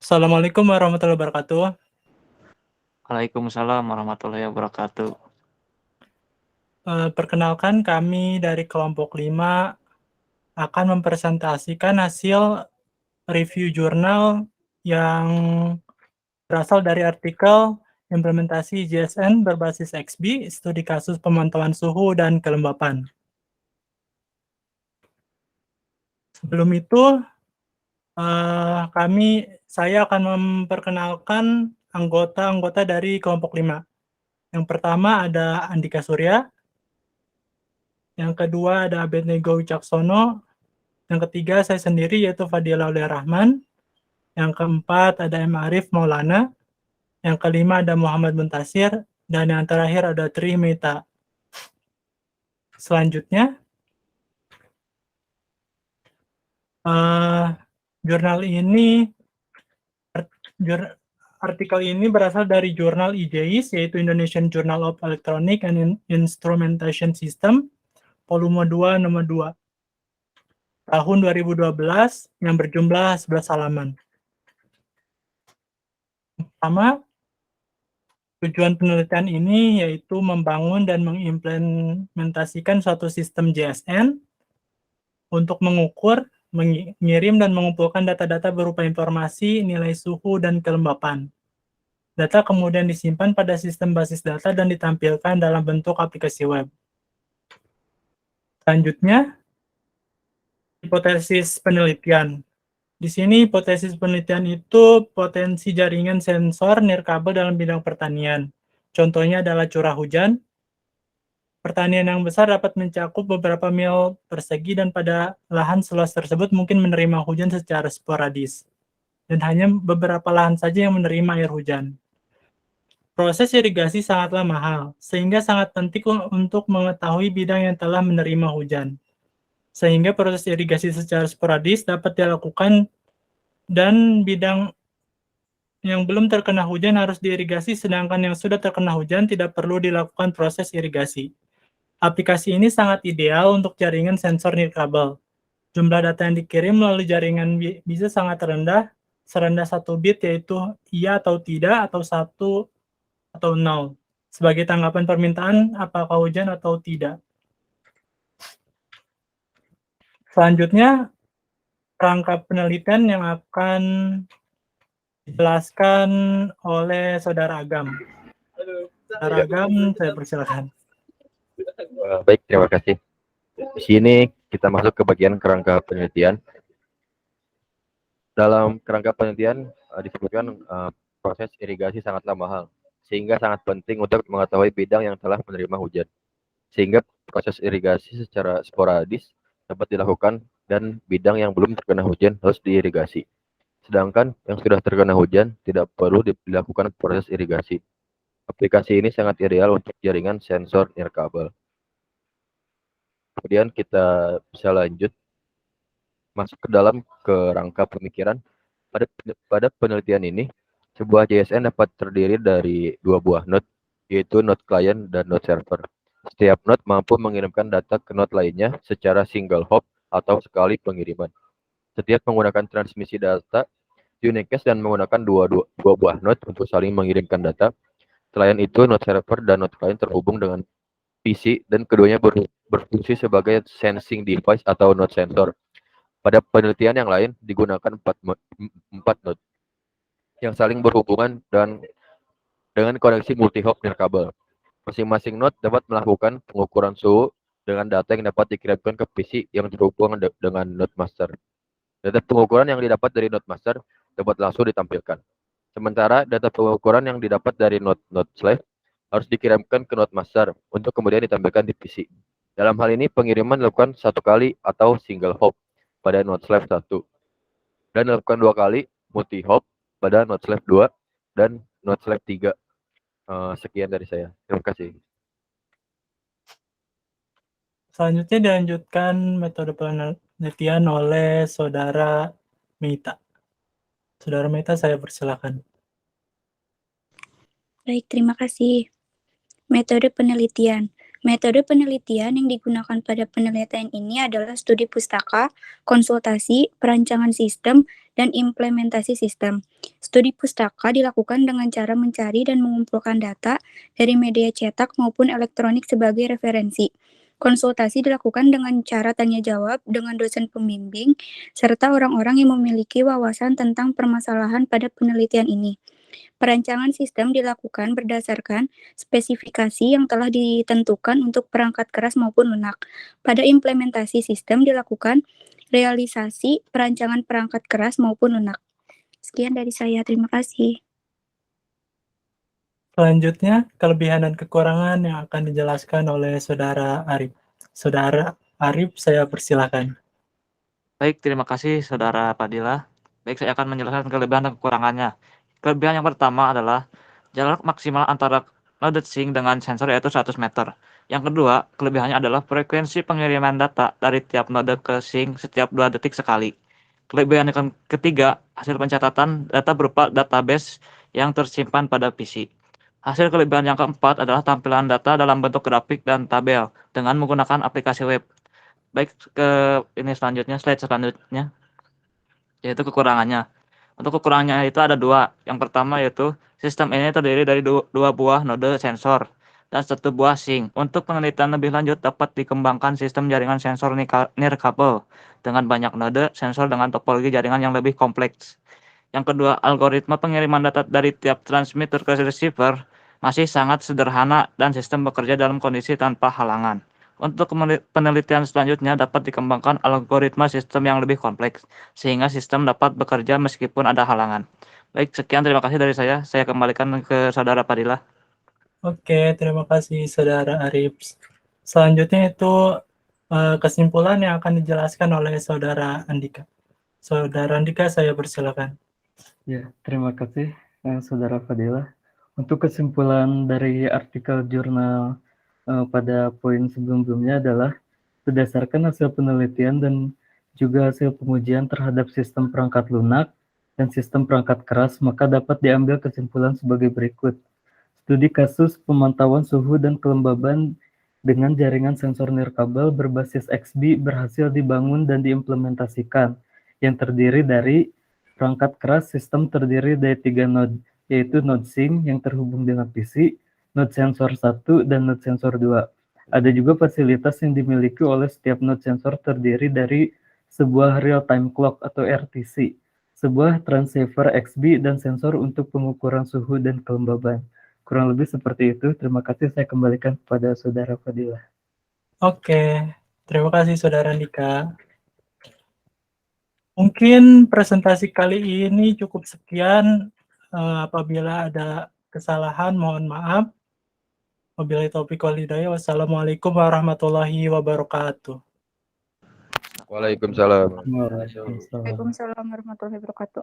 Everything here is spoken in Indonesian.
Assalamualaikum warahmatullahi wabarakatuh. Waalaikumsalam warahmatullahi wabarakatuh. Perkenalkan kami dari kelompok 5 akan mempresentasikan hasil review jurnal yang berasal dari artikel implementasi JSN berbasis XB, studi kasus pemantauan suhu dan kelembapan. Sebelum itu, saya akan memperkenalkan anggota-anggota dari kelompok 5. Yang pertama ada Andika Surya, yang kedua ada Abednego Wicaksono, yang ketiga saya sendiri yaitu Fadila Aulia Rahman, yang keempat ada M. Arif Maulana, yang kelima ada Muhammad Muntasir, dan yang terakhir ada Tri Meta. Selanjutnya, artikel ini berasal dari jurnal IJIS, yaitu Indonesian Journal of Electronic and Instrumentation System, volume 2 nomor 2, tahun 2012, yang berjumlah 11 halaman. Pertama, tujuan penelitian ini yaitu membangun dan mengimplementasikan suatu sistem JSN untuk mengukur, mengirim, dan mengumpulkan data-data berupa informasi, nilai suhu, dan kelembapan. Data kemudian disimpan pada sistem basis data dan ditampilkan dalam bentuk aplikasi web. Selanjutnya, hipotesis penelitian. Di sini hipotesis penelitian itu potensi jaringan sensor nirkabel dalam bidang pertanian. Contohnya adalah curah hujan. Pertanian yang besar dapat mencakup beberapa mil persegi dan pada lahan seluas tersebut mungkin menerima hujan secara sporadis. Dan hanya beberapa lahan saja yang menerima air hujan. Proses irigasi sangatlah mahal, sehingga sangat penting untuk mengetahui bidang yang telah menerima hujan. Sehingga proses irigasi secara sporadis dapat dilakukan dan bidang yang belum terkena hujan harus diirigasi, sedangkan yang sudah terkena hujan tidak perlu dilakukan proses irigasi. Aplikasi ini sangat ideal untuk jaringan sensor nirkabel. Jumlah data yang dikirim melalui jaringan bisa sangat rendah, serendah 1 bit yaitu iya atau tidak, atau 1 atau 0, sebagai tanggapan permintaan apakah hujan atau tidak. Selanjutnya, rangka penelitian yang akan dijelaskan oleh Saudara Agam. Saudara Agam, saya persilakan. Baik, terima kasih. Di sini kita masuk ke bagian kerangka penelitian. Dalam kerangka penelitian disebutkan proses irigasi sangatlah mahal, sehingga sangat penting untuk mengetahui bidang yang telah menerima hujan. Sehingga proses irigasi secara sporadis dapat dilakukan dan bidang yang belum terkena hujan harus diirigasi. Sedangkan yang sudah terkena hujan tidak perlu dilakukan proses irigasi. Aplikasi ini sangat ideal untuk jaringan sensor nirkabel. Kemudian kita bisa lanjut masuk ke dalam kerangka pemikiran. Pada penelitian ini, sebuah JSN dapat terdiri dari dua buah node, yaitu node client dan node server. Setiap node mampu mengirimkan data ke node lainnya secara single hop atau sekali pengiriman. Setiap menggunakan transmisi data unicast dan menggunakan dua buah node untuk saling mengirimkan data. Selain itu, node server dan node client terhubung dengan PC dan keduanya berfungsi sebagai sensing device atau node sensor. Pada penelitian yang lain digunakan 4 node yang saling berhubungan dan dengan koneksi multi-hop nirkabel. Masing-masing node dapat melakukan pengukuran suhu dengan data yang dapat dikirimkan ke PC yang terhubung dengan node master. Data pengukuran yang didapat dari node master dapat langsung ditampilkan. Sementara data pengukuran yang didapat dari node slave harus dikirimkan ke node master untuk kemudian ditampilkan di PC. Dalam hal ini pengiriman dilakukan satu kali atau single hop pada node slave 1 dan dilakukan 2 kali multi hop pada node slave 2 dan node slave 3. Sekian dari saya. Terima kasih. Selanjutnya dilanjutkan metode penelitian oleh Saudara Mita. Saudara Mita, saya persilakan. Baik, terima kasih. Metode penelitian. Metode penelitian yang digunakan pada penelitian ini adalah studi pustaka, konsultasi, perancangan sistem, dan implementasi sistem. Studi pustaka dilakukan dengan cara mencari dan mengumpulkan data dari media cetak maupun elektronik sebagai referensi. Konsultasi dilakukan dengan cara tanya jawab dengan dosen pembimbing, serta orang-orang yang memiliki wawasan tentang permasalahan pada penelitian ini. Perancangan sistem dilakukan berdasarkan spesifikasi yang telah ditentukan untuk perangkat keras maupun lunak. Pada implementasi sistem dilakukan realisasi perancangan perangkat keras maupun lunak. Sekian dari saya, terima kasih. Selanjutnya, kelebihan dan kekurangan yang akan dijelaskan oleh Saudara Arif. Saudara Arif, saya persilakan. Baik, terima kasih Saudara Fadilah. Baik, saya akan menjelaskan kelebihan dan kekurangannya. Kelebihan yang pertama adalah jarak maksimal antara node sink dengan sensor yaitu 100 meter. Yang kedua, kelebihannya adalah frekuensi pengiriman data dari tiap node ke sink setiap 2 detik sekali. Kelebihan yang ketiga, hasil pencatatan data berupa database yang tersimpan pada PC. Hasil kelebihan yang keempat adalah tampilan data dalam bentuk grafik dan tabel dengan menggunakan aplikasi web. Baik, ke ini selanjutnya, slide selanjutnya, yaitu kekurangannya. Untuk kekurangannya itu ada dua. Yang pertama yaitu sistem ini terdiri dari dua buah node sensor dan satu buah sink. Untuk penelitian lebih lanjut dapat dikembangkan sistem jaringan sensor nirkabel dengan banyak node sensor dengan topologi jaringan yang lebih kompleks. Yang kedua, algoritma pengiriman data dari tiap transmitter ke receiver masih sangat sederhana dan sistem bekerja dalam kondisi tanpa halangan. Untuk penelitian selanjutnya dapat dikembangkan algoritma sistem yang lebih kompleks, sehingga sistem dapat bekerja meskipun ada halangan. Baik, sekian terima kasih dari saya. Saya kembalikan ke Saudara Fadilah. Oke, terima kasih Saudara Arif. Selanjutnya itu kesimpulan yang akan dijelaskan oleh Saudara Andika. Saudara Andika, saya persilakan. Ya, terima kasih Saudara Fadilah. Untuk kesimpulan dari artikel jurnal pada poin sebelum-sebelumnya adalah berdasarkan hasil penelitian dan juga hasil pengujian terhadap sistem perangkat lunak dan sistem perangkat keras, maka dapat diambil kesimpulan sebagai berikut. Studi kasus pemantauan suhu dan kelembaban dengan jaringan sensor nirkabel berbasis XBee berhasil dibangun dan diimplementasikan, yang terdiri dari perangkat keras sistem terdiri dari 3 node, yaitu node sink yang terhubung dengan PC, node sensor 1, dan node sensor 2. Ada juga fasilitas yang dimiliki oleh setiap node sensor terdiri dari sebuah real-time clock atau RTC, sebuah transceiver XBee, dan sensor untuk pengukuran suhu dan kelembaban. Kurang lebih seperti itu. Terima kasih, saya kembalikan kepada Saudara Fadilah. Oke, terima kasih Saudara Andika. Mungkin presentasi kali ini cukup sekian. Apabila ada kesalahan, mohon maaf. Wabillahi taufiq wal hidayah. Wassalamualaikum warahmatullahi wabarakatuh. Waalaikumsalam. Waalaikumsalam. Waalaikumsalam warahmatullahi wabarakatuh.